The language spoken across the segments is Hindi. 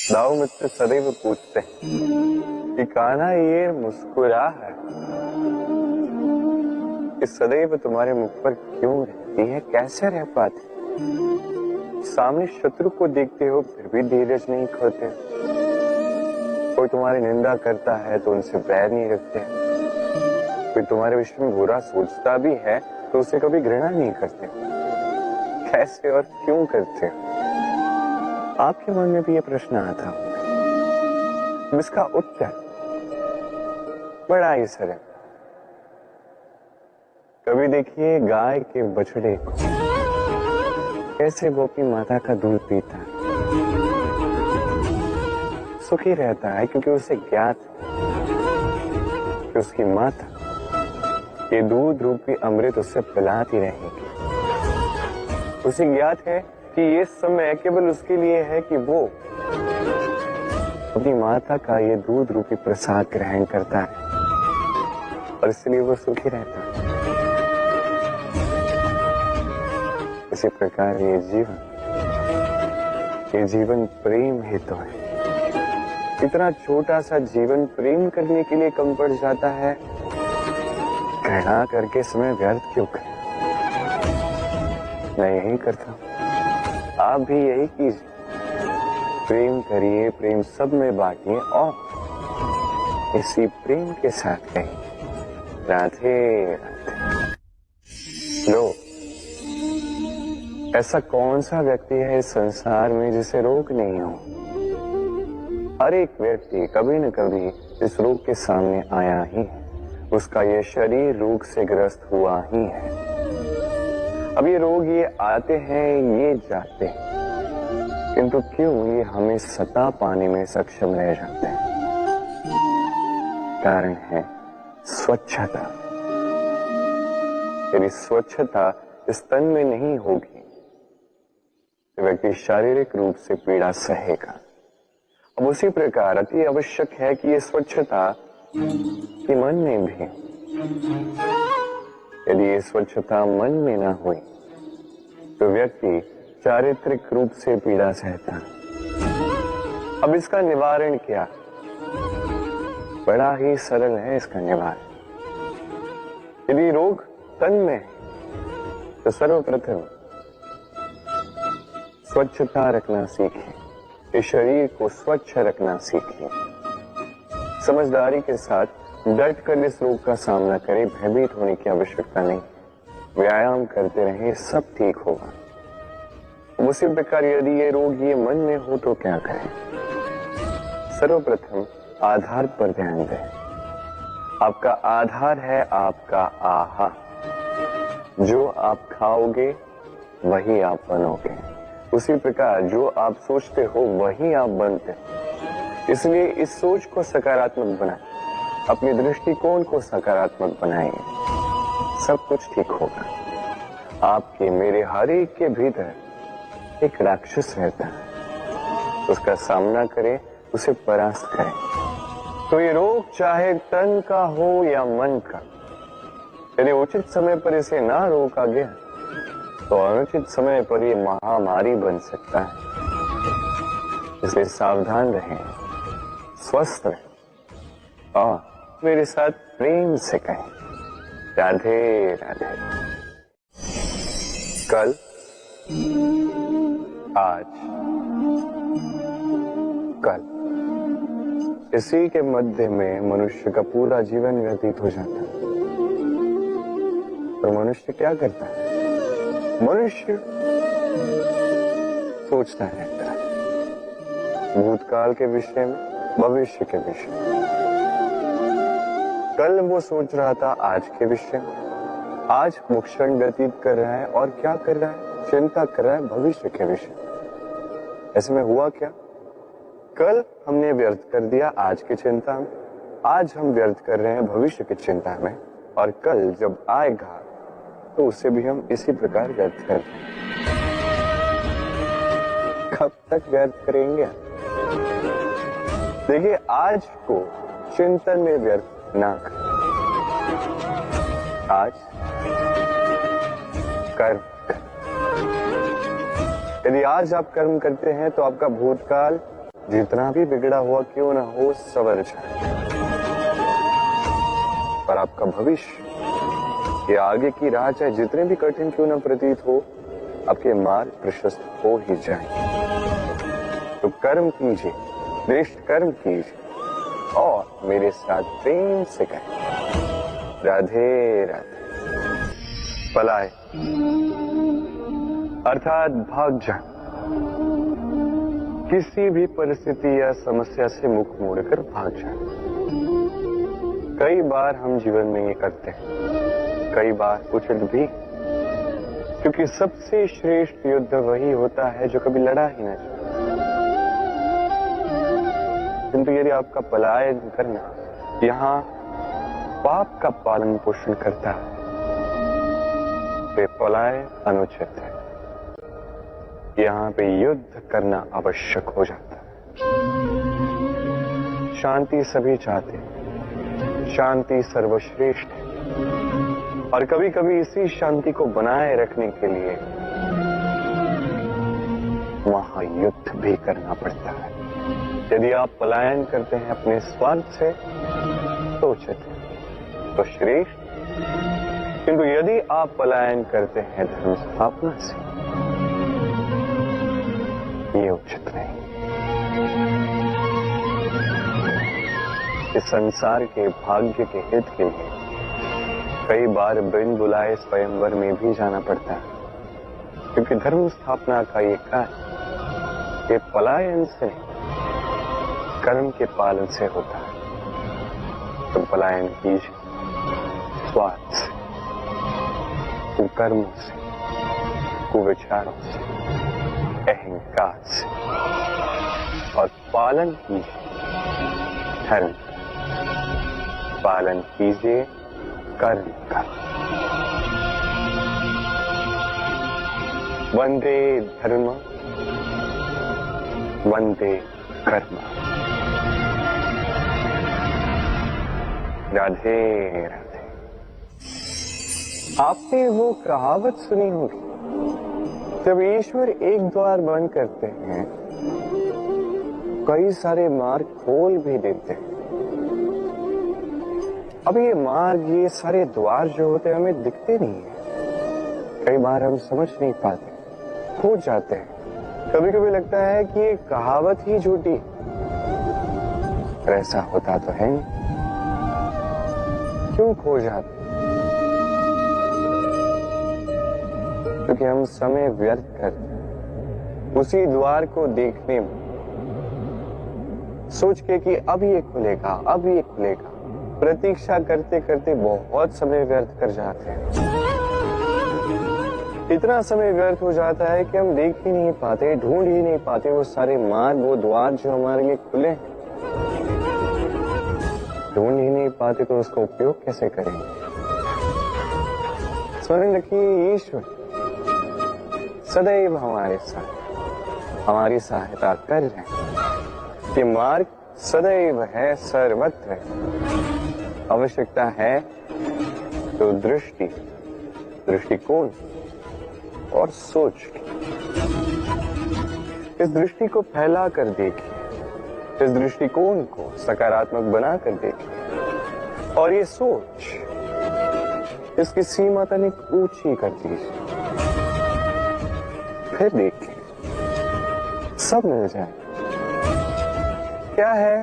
दाऊ मुझसे सदैव पूछते हैं कि कान्हा ये मुस्कुरा है कि सदैव तुम्हारे मुख पर क्यों रहती है, कैसे रह पाती? सामने शत्रु को देखते हो फिर भी धीरज नहीं खोते, कोई तुम्हारी निंदा करता है तो उनसे बैर नहीं रखते, कोई तुम्हारे विषय में बुरा सोचता भी है तो उसे कभी घृणा नहीं करते। कैसे और क्यों करते हो? आपके मन में भी ये प्रश्न आता होगा। इसका उत्तर बड़ा ही सरल। कभी देखिए गाय के बछड़े को कैसे वो अपनी माता का दूध पीता है, सुखी रहता है क्योंकि उसे ज्ञात है कि उसकी माता ये दूध रूपी अमृत उसे पिलाती रहेगी। उसे ज्ञात है कि ये समय केवल उसके लिए है कि वो अपनी माता का ये दूध रूपी प्रसाद ग्रहण करता है और इसलिए वो सुखी रहता है। इसी प्रकार ये जीवन प्रेम हेतु है। इतना छोटा सा जीवन प्रेम करने के लिए कम पड़ जाता है, घृणा करके समय व्यर्थ क्यों करें? मैं यही करता हूं, आप भी यही कीजिए। प्रेम करिए, प्रेम सब में बांटिए और इसी प्रेम के साथ कहिए राधे राधे। लो, ऐसा कौन सा व्यक्ति है इस संसार में जिसे रोग नहीं हो? हर एक व्यक्ति कभी न कभी इस रोग के सामने आया ही है, उसका ये शरीर रोग से ग्रस्त हुआ ही है। अब ये रोग ये आते हैं, ये जाते हैं, किंतु क्यों ये हमें सता पाने में सक्षम रह जाते हैं? कारण है स्वच्छता। यदि स्वच्छता इस तन में नहीं होगी तो व्यक्ति शारीरिक रूप से पीड़ा सहेगा। अब उसी प्रकार अति आवश्यक है कि ये स्वच्छता कि मन में भी, यदि ये स्वच्छता मन में ना हुई तो व्यक्ति चारित्रिक रूप से पीड़ा सहता है। अब इसका निवारण क्या? बड़ा ही सरल है इसका निवारण। यदि रोग तन में है तो सर्वप्रथम स्वच्छता रखना सीखिए, इस शरीर को स्वच्छ रखना सीखिए। समझदारी के साथ डट कर इस रोग का सामना करें, भयभीत होने की आवश्यकता नहीं। व्यायाम करते रहें, सब ठीक होगा। उसी प्रकार यदि ये रोग ये मन में हो तो क्या करें? सर्वप्रथम आधार पर ध्यान दें। आपका आधार है आपका आहार। जो आप खाओगे वही आप बनोगे। उसी प्रकार जो आप सोचते हो वही आप बनते हो। इसलिए इस सोच को सकारात्मक बनाएं, अपने दृष्टिकोण को सकारात्मक बनाएंगे, सब कुछ ठीक होगा। आपके मेरे हर एक के भीतर एक राक्षस रहता है, उसका सामना करें, उसे परास्त करें। तो ये रोग चाहे तन का हो या मन का, यदि उचित समय पर इसे ना रोका गया तो अनुचित समय पर ये महामारी बन सकता है। इसलिए सावधान रहें, स्वस्थ रहें और मेरे साथ प्रेम से कहें राधे राधे। कल, आज, कल, इसी के मध्य में मनुष्य का पूरा जीवन व्यतीत हो जाता है। और मनुष्य क्या करता है? मनुष्य सोचता रहता है भूतकाल के विषय में, भविष्य के विषय में। कल वो सोच रहा था आज के विषय में, आज वो क्षण व्यतीत कर रहा है और क्या कर रहा है? चिंता कर रहा है भविष्य के विषय। ऐसे में हुआ क्या? कल हमने व्यर्थ कर दिया आज की चिंता में, आज हम व्यर्थ कर रहे हैं भविष्य की चिंता में, और कल जब आएगा तो उसे भी हम इसी प्रकार व्यर्थ कर देंगे। कब तक व्यर्थ करेंगे? देखिए, आज को चिंतन में व्यर्थ ना करें। आज कर्म करें। यदि आज आप कर्म करते हैं तो आपका भूतकाल जितना भी बिगड़ा हुआ क्यों ना हो संवर जाए, पर आपका भविष्य, ये आगे की राह चाहे जितने भी कठिन क्यों ना प्रतीत हो, आपके मार्ग प्रशस्त हो ही जाए। तो कर्म कीजिए, श्रेष्ठ कर्म कीजिए और मेरे साथ प्रेम से कहें राधे राधे। पलाए अर्थात भाग जाए, किसी भी परिस्थिति या समस्या से मुख मोड़कर भाग जाए। कई बार हम जीवन में ये करते हैं, कई बार उचित भी, क्योंकि सबसे श्रेष्ठ युद्ध वही होता है जो कभी लड़ा ही ना जाए। किंतु यदि आपका पलायन करना यहाँ पाप का पालन पोषण करता है, तो पलायन अनुचित है। यहाँ पे युद्ध करना आवश्यक हो जाता है। शांति सभी चाहते हैं, शांति सर्वश्रेष्ठ है, और कभी कभी इसी शांति को बनाए रखने के लिए वहां युद्ध भी करना पड़ता है। यदि आप पलायन करते हैं अपने स्वार्थ से तो उचित है, तो श्रेष्ठ, किंतु यदि आप पलायन करते हैं धर्म स्थापना से, ये उचित नहीं। इस संसार के भाग्य के हित के लिए कई बार बिन बुलाए स्वयंवर में भी जाना पड़ता है, क्योंकि धर्म स्थापना का ये कार्य ये पलायन से नहीं, कर्म के पालन से होता है। तो पलायन कीजिए स्वार्थ से, कुकर्मों से, कुविचारों से, अहंकार से, और पालन कीजिए धर्म, पालन कीजिए कर्म का। वंदे धर्म, वंदे कर्म। राधे राधे। आपने वो कहावत सुनी होगी, जब ईश्वर एक द्वार बंद करते हैं, कई सारे मार्ग खोल भी देते हैं। अब ये मार्ग, ये सारे द्वार जो होते हैं हमें दिखते नहीं है। कई बार हम समझ नहीं पाते, खो जाते हैं। कभी कभी लगता है कि ये कहावत ही झूठी, पर ऐसा होता तो है नहीं। क्यों खो जाते? क्योंकि हम समय व्यर्थ करते उसी द्वार को देखने में, सोच के कि अब ये खुलेगा, अब ये खुलेगा। प्रतीक्षा करते करते बहुत समय व्यर्थ कर जाते हैं। इतना समय व्यर्थ हो जाता है कि हम देख ही नहीं पाते, ढूंढ ही नहीं पाते वो सारे मार्ग, वो द्वार जो हमारे लिए खुले हैं। ढूंढ ही नहीं पाते तो उसका उपयोग कैसे करेंगे? स्मरण रखिए, ईश्वर सदैव हमारे साथ हमारी सहायता कर रहे हैं। ये मार्ग सदैव है, सर्वत्र है। आवश्यकता है तो दृष्टि, दृष्टिकोण और सोच की। इस दृष्टि को फैला कर देखिए, इस दृष्टिकोण को सकारात्मक बना कर देखिए, और ये सोच, इसकी सीमा तनिक ऊंची कर दीजिए। फिर देखिए, सब मिल जाए। क्या है?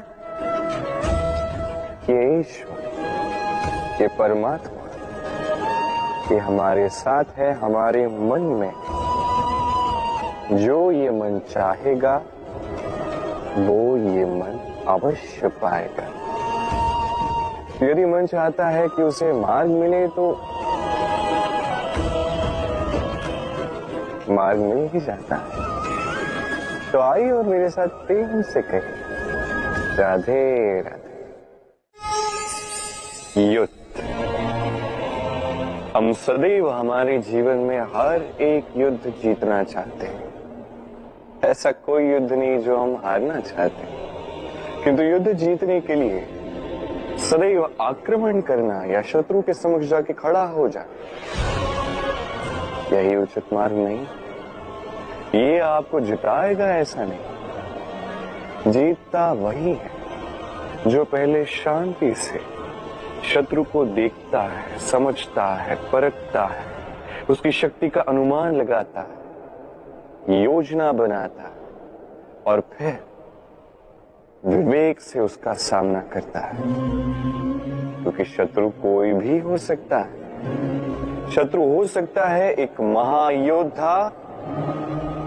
ये ईश्वर, ये परमात्मा, ये हमारे साथ है, हमारे मन में। जो ये मन चाहेगा वो ये मन अवश्य पाएगा। यदि मन चाहता है कि उसे मार्ग मिले तो मार्ग मिल ही जाता है। तो आइए और मेरे साथ प्रेम से कहिए राधे राधे। युद्ध, हम सदैव हमारे जीवन में हर एक युद्ध जीतना चाहते हैं। ऐसा कोई युद्ध नहीं जो हम हारना चाहते, किंतु युद्ध जीतने के लिए सदैव आक्रमण करना या शत्रु के समक्ष जाके खड़ा हो जाना, यही उचित मार्ग नहीं। ये आपको जिताएगा ऐसा नहीं, जीतता वही है जो पहले शांति से शत्रु को देखता है, समझता है, परखता है, उसकी शक्ति का अनुमान लगाता है, योजना बनाता है और फिर विवेक से उसका सामना करता है। क्योंकि शत्रु कोई भी हो सकता है। शत्रु हो सकता है एक महायोद्धा,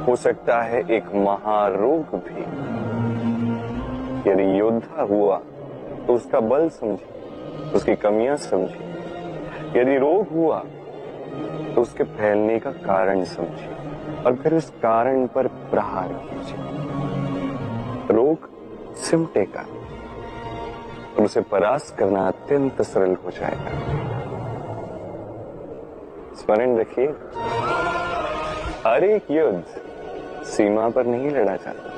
हो सकता है एक महारोग भी। यदि योद्धा हुआ तो उसका बल समझिए, उसकी कमियां समझिए। यदि रोग हुआ तो उसके फैलने का कारण समझिए और फिर उस कारण पर प्रहार कीजिए। रोग सिमटेगा और उसे परास्त करना अत्यंत सरल हो जाएगा। स्मरण रखिए, हर एक युद्ध सीमा पर नहीं लड़ा जाता।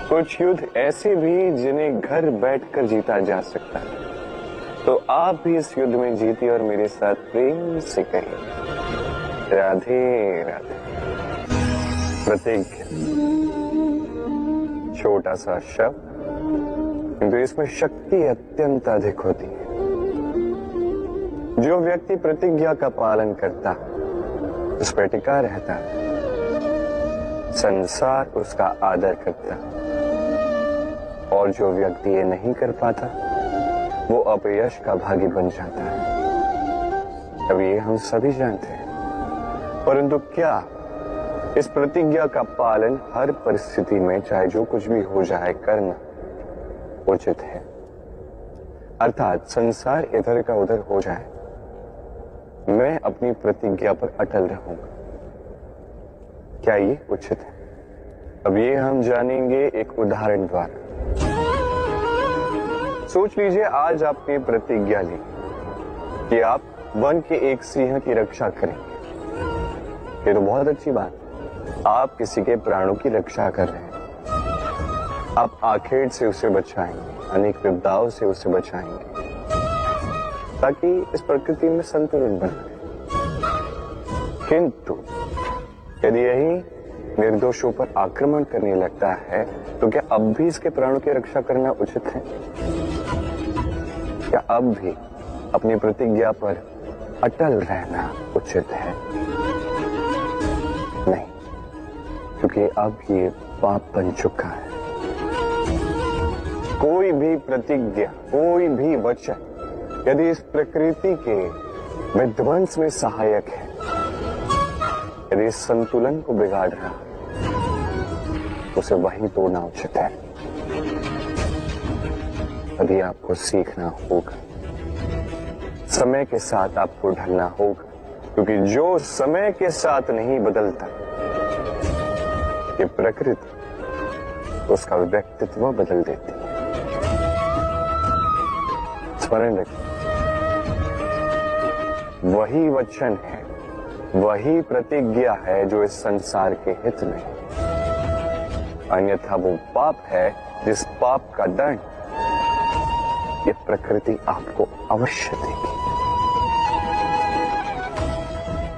कुछ युद्ध ऐसे भी जिन्हें घर बैठकर जीता जा सकता है। तो आप भी इस युद्ध में जीतिए और मेरे साथ प्रेम से कहिए, राधे राधे। प्रतिज्ञा, छोटा सा शब्द, किंतु इसमें शक्ति अत्यंत अधिक होती है। जो व्यक्ति प्रतिज्ञा का पालन करता है, उस पर टिका रहता है, संसार उसका आदर करता है। और जो व्यक्ति ये नहीं कर पाता, वो अपयश का भागी बन जाता है। अब ये हम सभी जानते हैं। परंतु क्या इस प्रतिज्ञा का पालन हर परिस्थिति में, चाहे जो कुछ भी हो जाए, करना उचित है? अर्थात संसार इधर का उधर हो जाए, मैं अपनी प्रतिज्ञा पर अटल रहूंगा, क्या ये उचित है? अब ये हम जानेंगे एक उदाहरण द्वारा। सोच लीजिए, आज आपने प्रतिज्ञा ली कि आप वन के एक सिंह की रक्षा करेंगे। ये तो बहुत अच्छी बात है। आप किसी के प्राणों की रक्षा कर रहे हैं। आप आखेट से उसे बचाएंगे, अनेक विपदाओं से उसे बचाएंगे, ताकि इस प्रकृति में संतुलन बना रहे। किंतु यदि यही निर्दोषों पर आक्रमण करने लगता है, तो क्या अब भी इसके प्राणों की रक्षा करना उचित है? क्या अब भी अपनी प्रतिज्ञा पर अटल रहना उचित है? नहीं, क्योंकि अब ये पाप बन चुका है। कोई भी प्रतिज्ञा, कोई भी वचन यदि इस प्रकृति के विध्वंस में सहायक है, यदि इस संतुलन को बिगाड़ रहा है, उसे वहीं तोड़ना उचित है। अभी आपको सीखना होगा, समय के साथ आपको ढलना होगा, क्योंकि जो समय के साथ नहीं बदलता, ये प्रकृति उसका व्यक्तित्व बदल देती है। स्मरण रखिए, वही वचन है, वही प्रतिज्ञा है जो इस संसार के हित में है। अन्यथा वो पाप है जिस पाप का दंड ये प्रकृति आपको अवश्य देगी।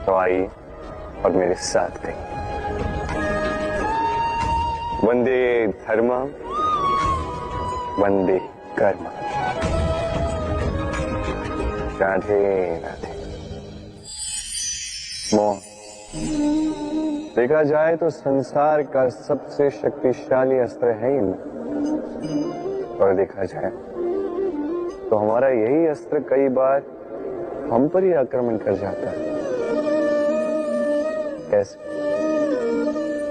तो आइए और मेरे साथ कहिए, वंदे धर्मं वंदे कर्मं। राधे राधे। मौन, देखा जाए तो संसार का सबसे शक्तिशाली अस्त्र है ही नहीं। और देखा जाए तो हमारा यही अस्त्र कई बार हम पर ही आक्रमण कर जाता है। कैसे?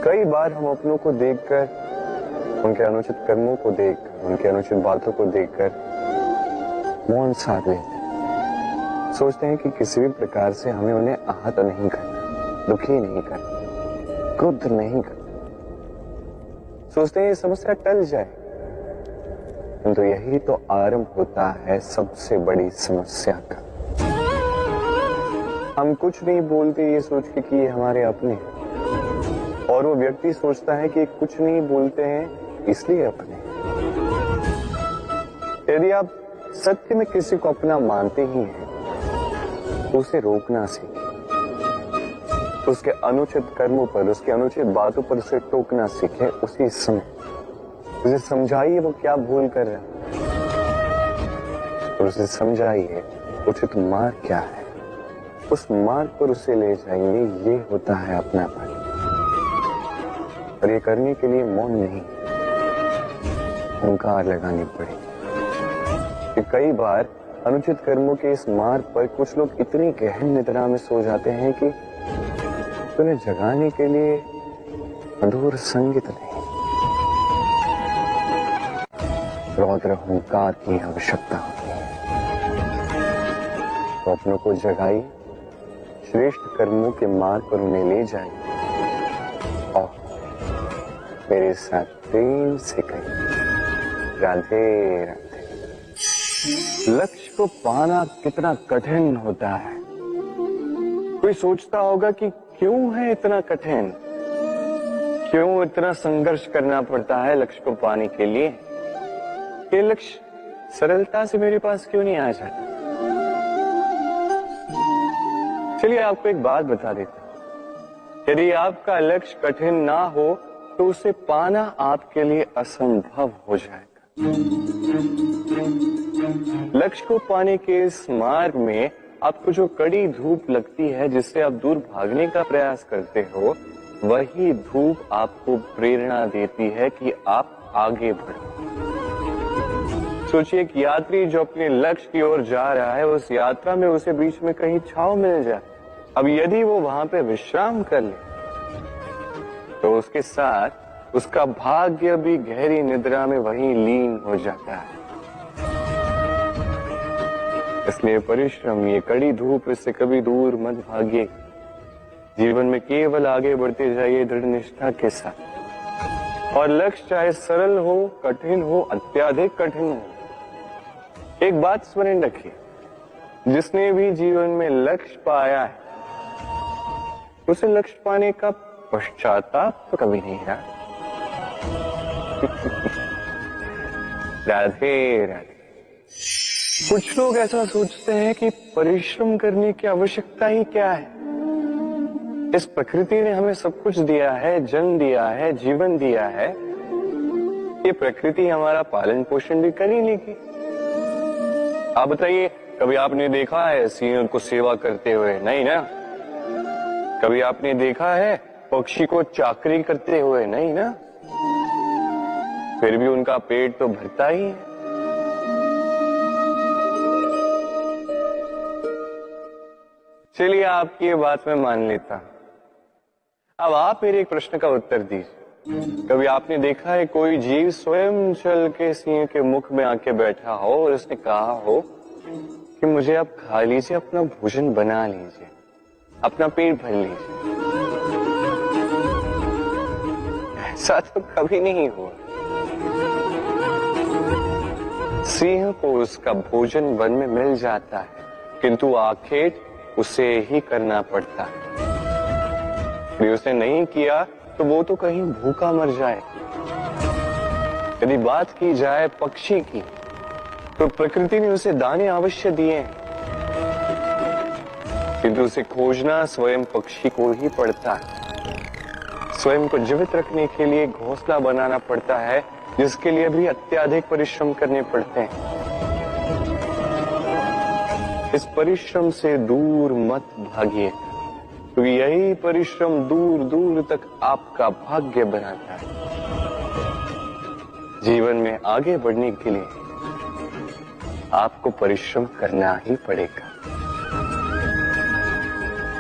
कई बार हम अपनों को देखकर, उनके अनुचित कर्मों को देखकर, उनके अनुचित बातों को देखकर मौन साध लेते हैं। सोचते हैं कि किसी भी प्रकार से हमें उन्हें आहत नहीं करना, दुखी नहीं करना, क्रुद्ध नहीं करना। सोचते हैं ये समस्या टल जाए, किंतु यही तो आरंभ होता है सबसे बड़ी समस्या का। हम कुछ नहीं बोलते ये सोच के कि ये हमारे अपने हैं, और वो व्यक्ति सोचता है कि कुछ नहीं बोलते हैं इसलिए अपने। यदि आप सत्य में किसी को अपना मानते ही हैं, तो उसे रोकना सीखें, उसके अनुचित कर्मों पर, उसकी अनुचित बातों पर उसे टोकना सीखें उसी समय, उसे समझाइए वो क्या भूल कर रहा है, और उसे समझाइए उचित मार्ग क्या है, उस मार्ग पर उसे ले जाएंगे। ये होता है अपनापन। और ये करने के लिए मौन नहीं, हुंकार लगानी पड़ेगी। कि कई बार अनुचित कर्मों के इस मार्ग पर कुछ लोग इतनी गहन निद्रा में सो जाते हैं कि उन्हें जगाने के लिए मधुर संगीत नहीं, रौद्र हुंकार की आवश्यकता होती है। तो अपनों को जगाइए, श्रेष्ठ कर्मों के मार्ग पर उन्हें ले जाइए और मेरे साथ प्रेम से कहिए राधे राधे। लक्ष्य को पाना कितना कठिन होता है। कोई सोचता होगा कि क्यों है इतना कठिन, क्यों इतना संघर्ष करना पड़ता है लक्ष्य को पाने के लिए, ये लक्ष्य सरलता से मेरे पास क्यों नहीं आ जाता। चलिए आपको एक बात बता देता हूं, यदि आपका लक्ष्य कठिन ना हो तो उसे पाना आपके लिए असंभव हो जाएगा। लक्ष्य को पाने के इस मार्ग में आपको जो कड़ी धूप लगती है, जिससे आप दूर भागने का प्रयास करते हो, वही धूप आपको प्रेरणा देती है कि आप आगे बढ़ो। सोचिए एक यात्री जो अपने लक्ष्य की ओर जा रहा है, उस यात्रा में उसे बीच में कहीं छांव मिल जाए। अब यदि वो वहां पे विश्राम कर ले तो उसके साथ उसका भाग्य भी गहरी निद्रा में वहीं लीन हो जाता है। इसलिए परिश्रम, ये कड़ी धूप, इससे कभी दूर मत भागिए। जीवन में केवल आगे बढ़ते जाइए दृढ़ निष्ठा के साथ। और लक्ष्य चाहे सरल हो, कठिन हो, अत्याधिक कठिन हो, एक बात स्मरण रखिए, जिसने भी जीवन में लक्ष्य पाया है उसे लक्ष्य पाने का पश्चाताप तो कभी नहीं रहा। राधे राधे। कुछ लोग ऐसा सोचते हैं कि परिश्रम करने की आवश्यकता ही क्या है, इस प्रकृति ने हमें सब कुछ दिया है, जन्म दिया है, जीवन दिया है, ये प्रकृति हमारा पालन पोषण भी कर ही लेगी। आप बताइए, कभी आपने देखा है सिंह को सेवा करते हुए? नहीं ना। कभी आपने देखा है पक्षी को चाकरी करते हुए? नहीं ना। फिर भी उनका पेट तो भरता ही है। चलिए आपकी ये बात मैं मान लेता हूं। अब आप मेरे एक प्रश्न का उत्तर दीजिए। कभी आपने देखा है कोई जीव स्वयं चल के सिंह के मुख में आके बैठा हो और उसने कहा हो कि मुझे आप खा लीजिए, अपना भोजन बना लीजिए, अपना पेट भर लीजिए? ऐसा तो कभी नहीं हुआ। सिंह को उसका भोजन वन में मिल जाता है, किंतु आखिर उसे ही करना पड़ता है। यदि उसने नहीं किया तो वो तो कहीं भूखा मर जाए। यदि बात की जाए पक्षी की, तो प्रकृति ने उसे दाने अवश्य दिए हैं, किंतु उसे खोजना स्वयं पक्षी को ही पड़ता है। स्वयं को जीवित रखने के लिए घोंसला बनाना पड़ता है, जिसके लिए भी अत्याधिक परिश्रम करने पड़ते हैं। इस परिश्रम से दूर मत भागिए, क्योंकि यही परिश्रम दूर दूर तक आपका भाग्य बनाता है। जीवन में आगे बढ़ने के लिए आपको परिश्रम करना ही पड़ेगा।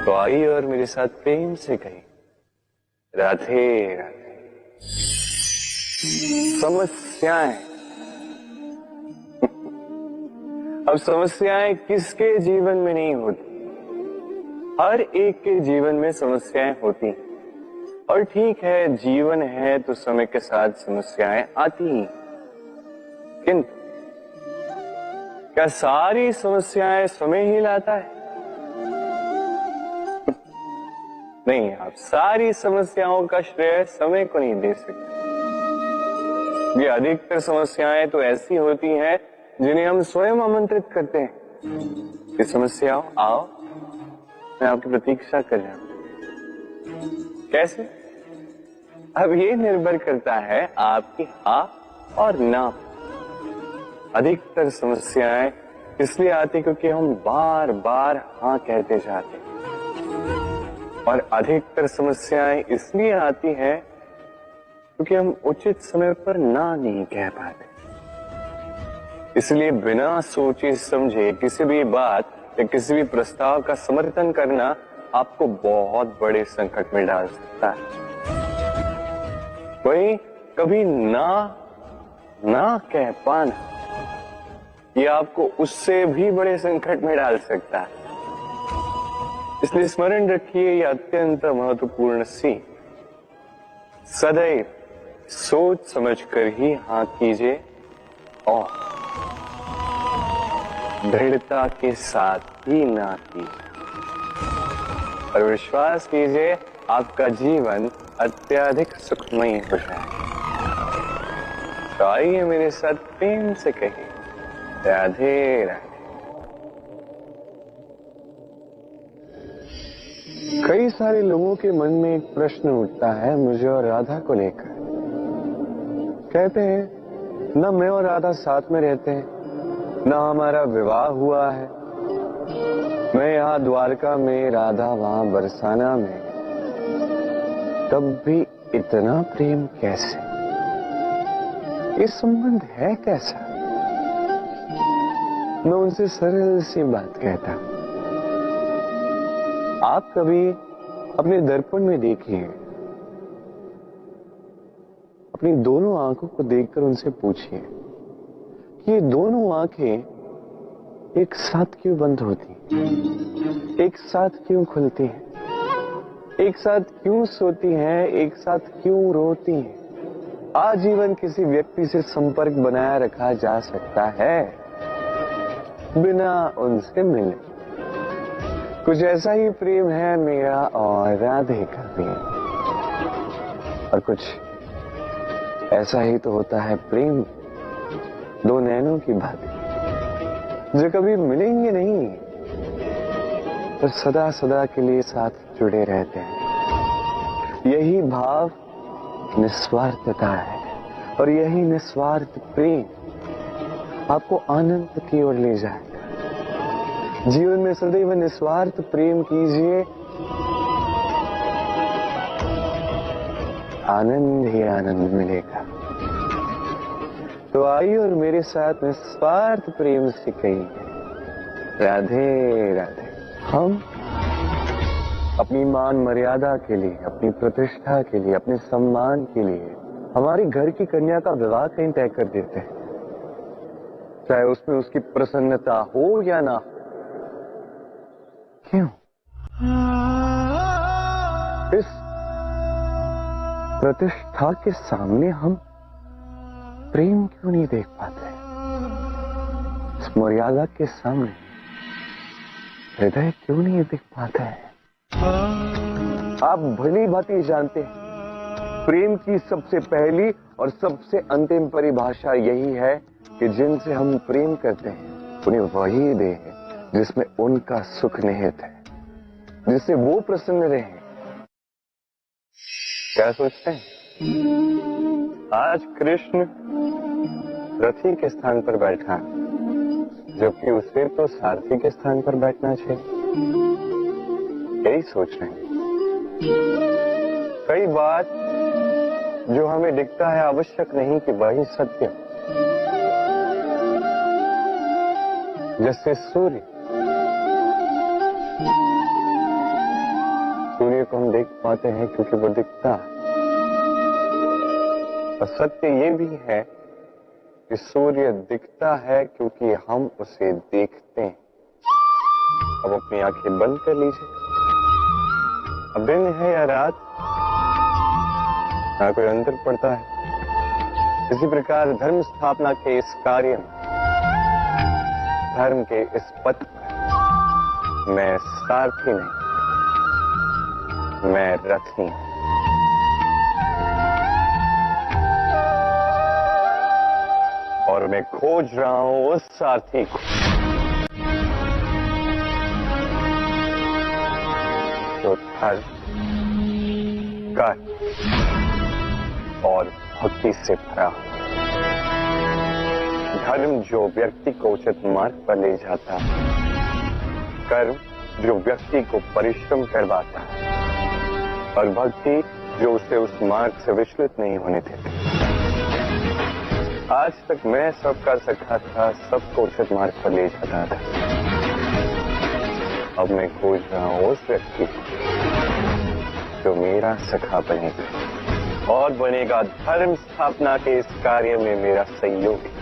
तो आइए और मेरे साथ प्रेम से कहिए राधे राधे। समस्याएं, अब समस्याएं किसके जीवन में नहीं होती? हर एक के जीवन में समस्याएं होती हैं। और ठीक है, जीवन है तो समय के साथ समस्याएं आती ही, किंतु क्या सारी समस्याएं समय ही लाता है? नहीं, आप सारी समस्याओं का श्रेय समय को नहीं दे सकते। ये अधिकतर समस्याएं तो ऐसी होती हैं जिन्हें हम स्वयं आमंत्रित करते हैं कि समस्याओं आओ, मैं आपकी प्रतीक्षा कर रहा हूं। कैसे? अब ये निर्भर करता है आपकी हाँ और ना। अधिकतर समस्याएं इसलिए आती क्योंकि हम बार बार हाँ कहते जाते हैं, और अधिकतर समस्याएं इसलिए आती हैं क्योंकि हम उचित समय पर ना नहीं कह पाते। इसलिए बिना सोचे समझे किसी भी बात या किसी भी प्रस्ताव का समर्थन करना आपको बहुत बड़े संकट में डाल सकता है। वहीं कभी ना कह पाना ये आपको उससे भी बड़े संकट में डाल सकता है। इसलिए स्मरण रखिए, यह अत्यंत महत्वपूर्ण सीख, सदैव सोच समझकर ही हाँ कीजिए और दृढ़ता के साथ ही ना कीजिए, और विश्वास कीजिए आपका जीवन अत्यधिक सुखमय हो जाएगा। तो आइए मेरे साथ प्रेम से कहिए, राधे राधे। कई सारे लोगों के मन में एक प्रश्न उठता है मुझे और राधा को लेकर। कहते हैं न मैं और राधा साथ में रहते हैं, न हमारा विवाह हुआ है, मैं यहाँ द्वारका में, राधा वहां बरसाना में, तब भी इतना प्रेम कैसे? ये संबंध है कैसा? मैं उनसे सरल सी बात कहता हूं, आप कभी अपने दर्पण में देखिए, अपनी दोनों आंखों को देखकर उनसे पूछिए कि ये दोनों आंखें एक साथ क्यों बंद होती हैं, एक साथ क्यों खुलती हैं, एक साथ क्यों सोती हैं, एक साथ क्यों रोती हैं? आजीवन किसी व्यक्ति से संपर्क बनाए रखा जा सकता है बिना उनसे मिले। कुछ ऐसा ही प्रेम है मेरा और राधे का भी, और कुछ ऐसा ही तो होता है प्रेम दो नैनों की भांति, जो कभी मिलेंगे नहीं पर सदा सदा के लिए साथ जुड़े रहते हैं। यही भाव निस्वार्थता है, और यही निस्वार्थ प्रेम आपको आनंद की ओर ले जाएगा। जीवन में सदैव निस्वार्थ प्रेम कीजिए, आनंद ही आनंद मिलेगा। तो आइए और मेरे साथ निस्वार्थ प्रेम से कहिए, राधे राधे। हम अपनी मान मर्यादा के लिए, अपनी प्रतिष्ठा के लिए, अपने सम्मान के लिए हमारी घर की कन्या का विवाह कहीं तय कर देते हैं, चाहे उसमें उसकी प्रसन्नता हो या ना। क्यों? इस प्रतिष्ठा के सामने हम प्रेम क्यों नहीं देख पाते? इस मर्यादा के सामने हृदय क्यों नहीं दिख पाता है? आप भली भांति जानते हैं प्रेम की सबसे पहली और सबसे अंतिम परिभाषा यही है कि जिनसे हम प्रेम करते हैं उन्हें वही दे जिसमें उनका सुख निहित है, जिससे वो प्रसन्न रहे। क्या सोचते हैं? आज कृष्ण रथी के स्थान पर बैठा है, जबकि उसे तो सारथी के स्थान पर बैठना चाहिए। यही सोच रहे हैं। कई बात जो हमें दिखता है आवश्यक नहीं कि वही सत्य, जैसे सूर्य को हम देख पाते हैं क्योंकि वो दिखता है, और सत्य ये भी है कि सूर्य दिखता है क्योंकि हम उसे देखते हैं। अब अपनी आंखें बंद कर लीजिए। अब दिन है या रात ना कोई अंतर पड़ता है। इसी प्रकार धर्म स्थापना के इस कार्य में, धर्म के इस पथ पर मैं सारथी नहीं, मैं रथी हूं। और मैं खोज रहा हूं उस सारथी को जो धर्म, कर्म और भक्ति से भरा हो। धर्म जो व्यक्ति को उचित मार्ग पर ले जाता है, कर्म जो व्यक्ति को परिश्रम करवाता है, और भक्ति जो उसे उस मार्ग से विचलित नहीं होने देती। आज तक मैं सबका सखा था, सबको उचित मार्ग पर ले जाता था। अब मैं खोज रहा हूं उस व्यक्ति को जो मेरा सखा बनेगा और बनेगा धर्म स्थापना के इस कार्य में मेरा सहयोगी।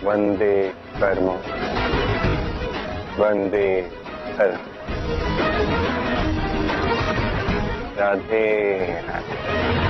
वंदे कर्म, वंदे धर्म। राधे राधे।